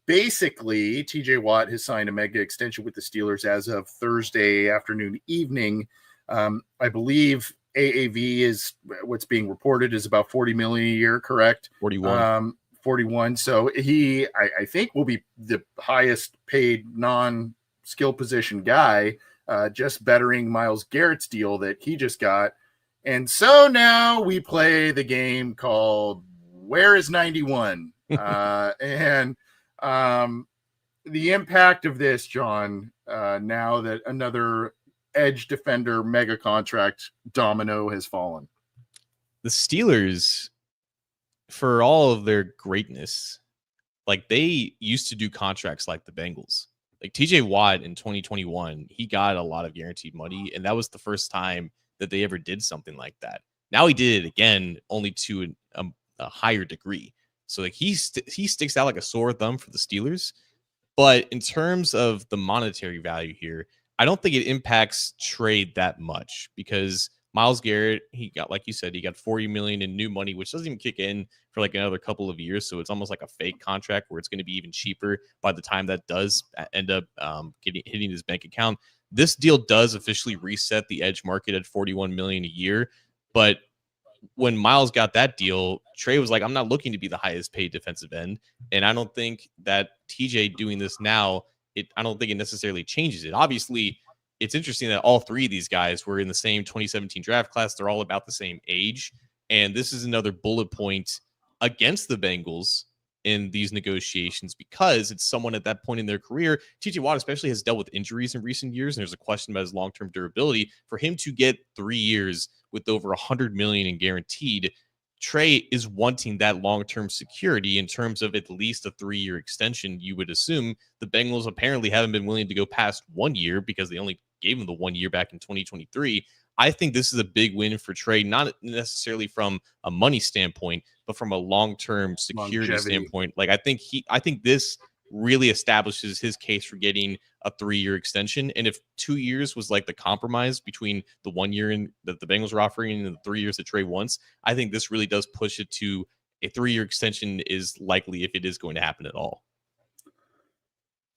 Basically, TJ Watt has signed a mega extension with the Steelers as of Thursday afternoon, evening. I believe AAV is what's being reported is about 40 million a year, correct? 41. 41. So I think will be the highest paid non-skill position guy, just bettering Myles Garrett's deal that he just got. And so now we play the game called Where is 91? And the impact of this, John, now that another edge defender mega contract domino has fallen. The Steelers, for all of their greatness, like they used to do contracts like the Bengals. Like TJ Watt in 2021, he got a lot of guaranteed money, and that was the first time that they ever did something like that. Now he did it again, only to a higher degree. So like he sticks out like a sore thumb for the Steelers. But in terms of the monetary value here, I don't think it impacts trade that much because Myles Garrett, he got, like you said, he got 40 million in new money, which doesn't even kick in for like another couple of years. So it's almost like a fake contract where it's going to be even cheaper by the time that does end up hitting his bank account. This deal does officially reset the edge market at 41 million a year. But when Myles got that deal, Trey was like, I'm not looking to be the highest paid defensive end. And I don't think that TJ doing this now, I don't think it necessarily changes it. Obviously, it's interesting that all three of these guys were in the same 2017 draft class. They're all about the same age. And this is another bullet point against the Bengals in these negotiations because it's someone at that point in their career. TJ Watt especially has dealt with injuries in recent years, and there's a question about his long-term durability. For him to get 3 years with over 100 million in guaranteed, Trey is wanting that long-term security in terms of at least a 3-year extension. You would assume the Bengals apparently haven't been willing to go past 1 year because they only gave him the 1 year back in 2023. I think this is a big win for Trey, not necessarily from a money standpoint, but from a long-term security standpoint. Like I think this really establishes his case for getting a 3-year extension. And if 2 years was like the compromise between the 1 year that the Bengals were offering and the 3 years that Trey wants, I think this really does push it to a 3-year extension is likely if it is going to happen at all.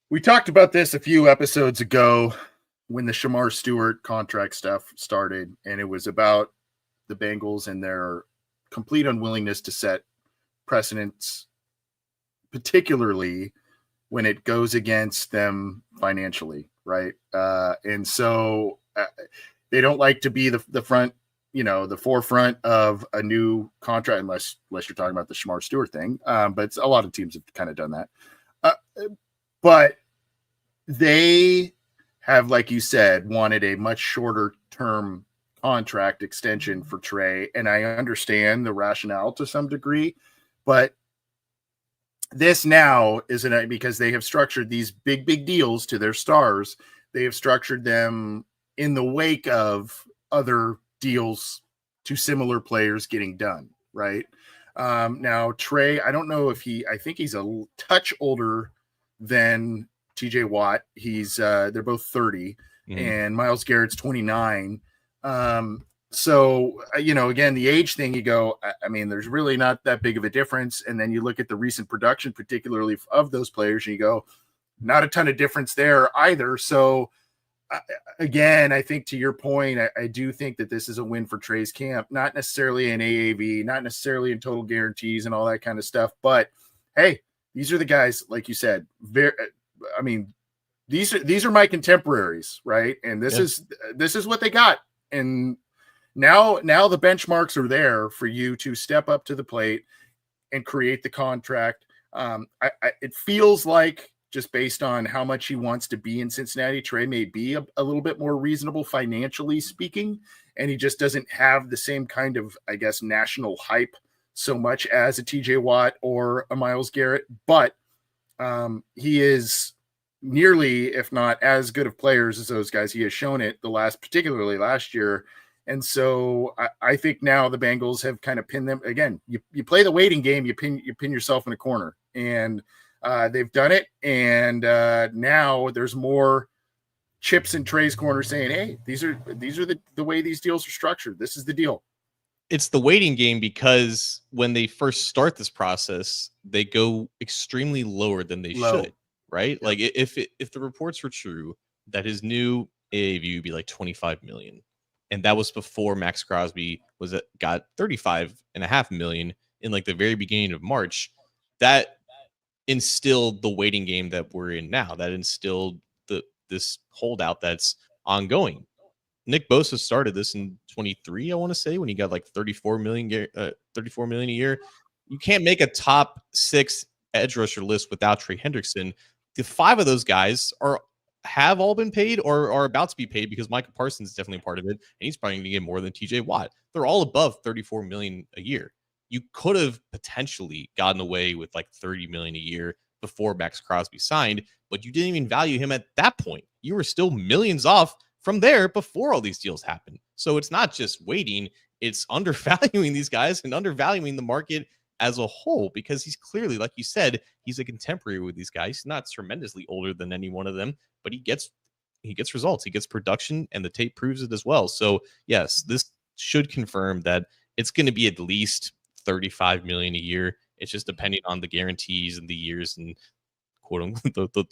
We talked about this a few episodes ago when the Shamar Stewart contract stuff started, and it was about the Bengals and their complete unwillingness to set precedents, particularly when it goes against them financially, right? And so they don't like to be the front, the forefront of a new contract, unless you're talking about the Shamar Stewart thing. But a lot of teams have kind of done that. But they have, like you said, wanted a much shorter term contract extension for Trey. And I understand the rationale to some degree, but this now isn't because they have structured these big deals to their stars. They have structured them in the wake of other deals to similar players getting done. Right. Now Trey, I don't know if I think he's a touch older than TJ Watt. They're both 30 and Myles Garrett's 29. So, again, the age thing, you go, I mean, there's really not that big of a difference. And then you look at the recent production, particularly of those players, and you go, not a ton of difference there either. So, again, I think to your point, I do think that this is a win for Trey's camp, not necessarily in AAV, not necessarily in total guarantees and all that kind of stuff. But, hey, these are the guys, like you said, these are my contemporaries, right? And this is what they got. And now the benchmarks are there for you to step up to the plate and create the contract. It feels like, just based on how much he wants to be in Cincinnati, Trey may be a little bit more reasonable financially speaking, and he just doesn't have the same kind of, I guess, national hype so much as a TJ Watt or a Myles Garrett, but he is nearly, if not as good of players as those guys. He has shown it particularly last year. And so I think now the Bengals have kind of pinned them again. You play the waiting game, you pin yourself in a corner, and they've done it. And now there's more chips in Trey's corner saying, hey, these are the way these deals are structured. This is the deal. It's the waiting game because when they first start this process, they go extremely lower than they should, right? Yeah. Like if the reports were true that his new AAV would be like 25 million, And that was before Max Crosby got $35.5 million in like the very beginning of March. That instilled the waiting game that we're in now. That instilled this holdout that's ongoing. Nick Bosa started this in 23, I want to say, when he got like 34 million a year. You can't make a top 6 edge rusher list without Trey Hendrickson. The 5 of those guys have all been paid or are about to be paid, because Micah Parsons is definitely a part of it, and he's probably going to get more than TJ Watt. They're all above 34 million a year. You could have potentially gotten away with like 30 million a year before Max Crosby signed, but you didn't even value him at that point. You were still millions off from there before all these deals happened. So it's not just waiting, it's undervaluing these guys and undervaluing the market as a whole, because he's clearly, like you said, he's a contemporary with these guys. He's not tremendously older than any one of them, but he gets results, he gets production, and the tape proves it as well. So yes, this should confirm that it's going to be at least 35 million a year. It's just depending on the guarantees and the years and quote unquote the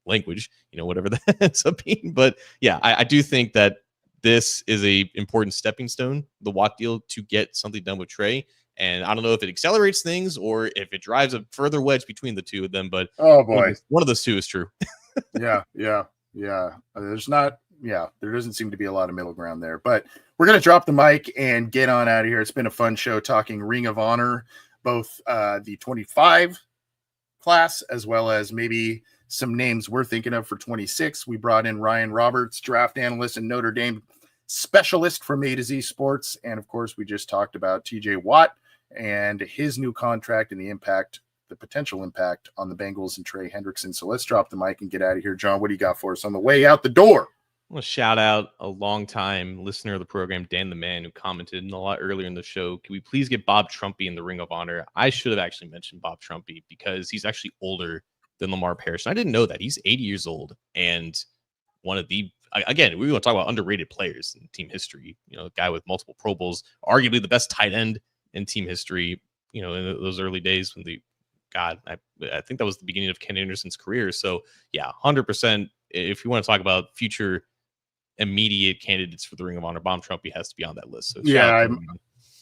language, whatever that ends up being. But yeah, I do think that this is a important stepping stone, the Watt deal, to get something done with Trey. And I don't know if it accelerates things or if it drives a further wedge between the two of them, but oh boy, one of those two is true. Yeah. There doesn't seem to be a lot of middle ground there, but we're going to drop the mic and get on out of here. It's been a fun show talking Ring of Honor, both the 25 class as well as maybe some names we're thinking of for 26. We brought in Ryan Roberts, draft analyst and Notre Dame specialist from A to Z Sports. And of course, we just talked about TJ Watt and his new contract and the potential impact on the Bengals and Trey Hendrickson. So let's drop the mic and get out of here. John, what do you got for us on the way out the door? I want to shout out a longtime listener of the program, Dan the Man, who commented a lot earlier in the show. Can we please get Bob Trumpy in the Ring of Honor? I should have actually mentioned Bob Trumpy because he's actually older than Lemar Parrish. And I didn't know that. He's 80 years old and one of the, again, we want to talk about underrated players in team history. A guy with multiple Pro Bowls, arguably the best tight end in team history, in those early days when I think that was the beginning of Ken Anderson's career. So yeah, 100%. If you want to talk about future immediate candidates for the Ring of Honor, Bob Trumpy has to be on that list. So yeah,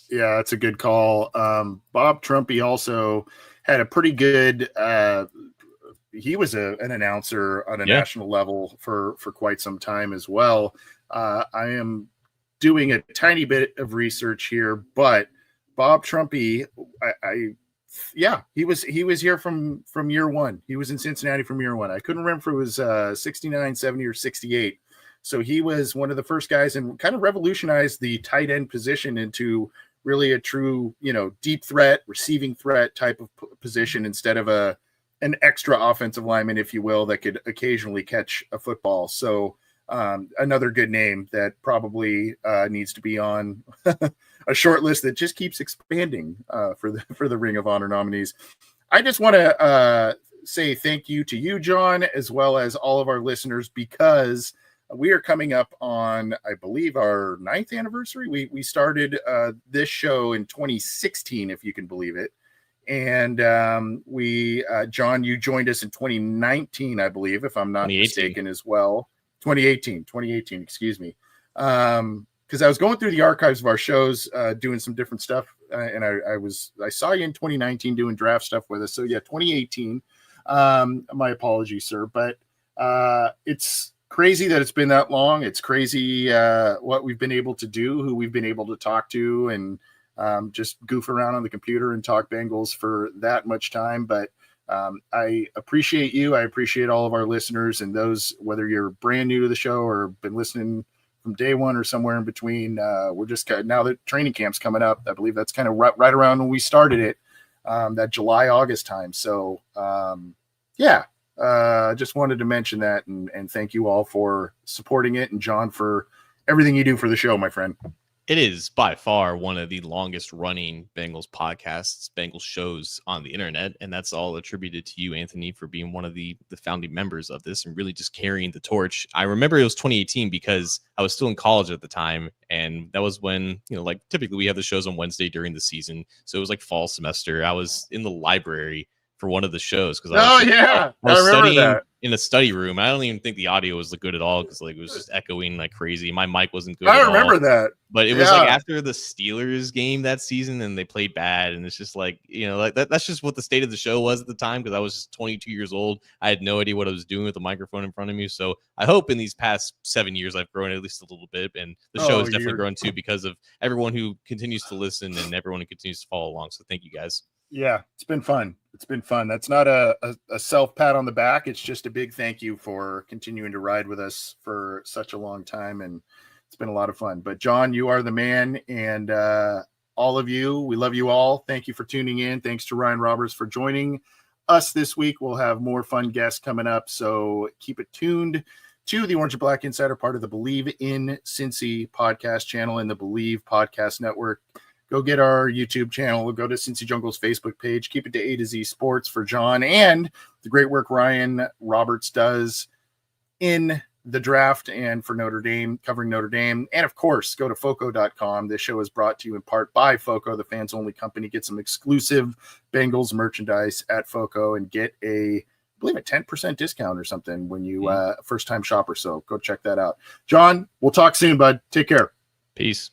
that's a good call. Bob Trumpy also had a pretty good. He was an announcer on a national level for quite some time as well. I am doing a tiny bit of research here, but Bob Trumpy, he was here from year one. He was in Cincinnati from year one. I couldn't remember if it was 69, 70, or 68. So he was one of the first guys and kind of revolutionized the tight end position into really a true, deep threat, receiving threat type of position instead of an extra offensive lineman, if you will, that could occasionally catch a football. So another good name that probably needs to be on a short list that just keeps expanding for the Ring of Honor nominees. I just want to say thank you to you, John, as well as all of our listeners, because we are coming up on, I believe, our 9th anniversary. We started this show in 2016, if you can believe it. And John, you joined us in 2019, I believe, if I'm not mistaken as well. 2018, excuse me. Because I was going through the archives of our shows, doing some different stuff. And I saw you in 2019 doing draft stuff with us. So yeah, 2018. My apologies, sir. But it's crazy that it's been that long. It's crazy what we've been able to do, who we've been able to talk to, and just goof around on the computer and talk Bengals for that much time. But I appreciate you. I appreciate all of our listeners, and those, whether you're brand new to the show or been listening from day one or somewhere in between. We're just now that training camp's coming up. I believe that's kind of right around when we started it, that July, August time. So just wanted to mention that and thank you all for supporting it, and John for everything you do for the show, my friend. It is by far one of the longest running Bengals podcasts, Bengals shows on the internet. And that's all attributed to you, Anthony, for being one of the founding members of this and really just carrying the torch. I remember it was 2018 because I was still in college at the time. And that was when, typically we have the shows on Wednesday during the season. So it was like fall semester. I was in the library for one of the shows because I was remember that. in the study room. I don't even think the audio was good at all because like it was just echoing like crazy. My mic wasn't good. I at remember all. that. But it was like after the Steelers game that season and they played bad. And it's just like, like that's just what the state of the show was at the time because I was just 22 years old. I had no idea what I was doing with the microphone in front of me. So I hope in these past 7 years I've grown at least a little bit. And the show has definitely grown too because of everyone who continues to listen and everyone who continues to follow along. So thank you guys. Yeah, it's been fun. It's been fun. That's not a self pat on the back. It's just a big thank you for continuing to ride with us for such a long time. And it's been a lot of fun. But John, you are the man. And all of you, we love you all. Thank you for tuning in. Thanks to Ryan Roberts for joining us this week. We'll have more fun guests coming up. So keep it tuned to the Orange and Black Insider, part of the Believe in Cincy podcast channel and the Believe podcast network. Go get our YouTube channel. Go to Cincy Jungle's Facebook page. Keep it to A to Z Sports for John and the great work Ryan Roberts does in the draft and for Notre Dame, covering Notre Dame. And, of course, go to Foco.com. This show is brought to you in part by Foco, the fans-only company. Get some exclusive Bengals merchandise at Foco and get I believe a 10% discount or something when you first-time shopper. So go check that out. John, we'll talk soon, bud. Take care. Peace.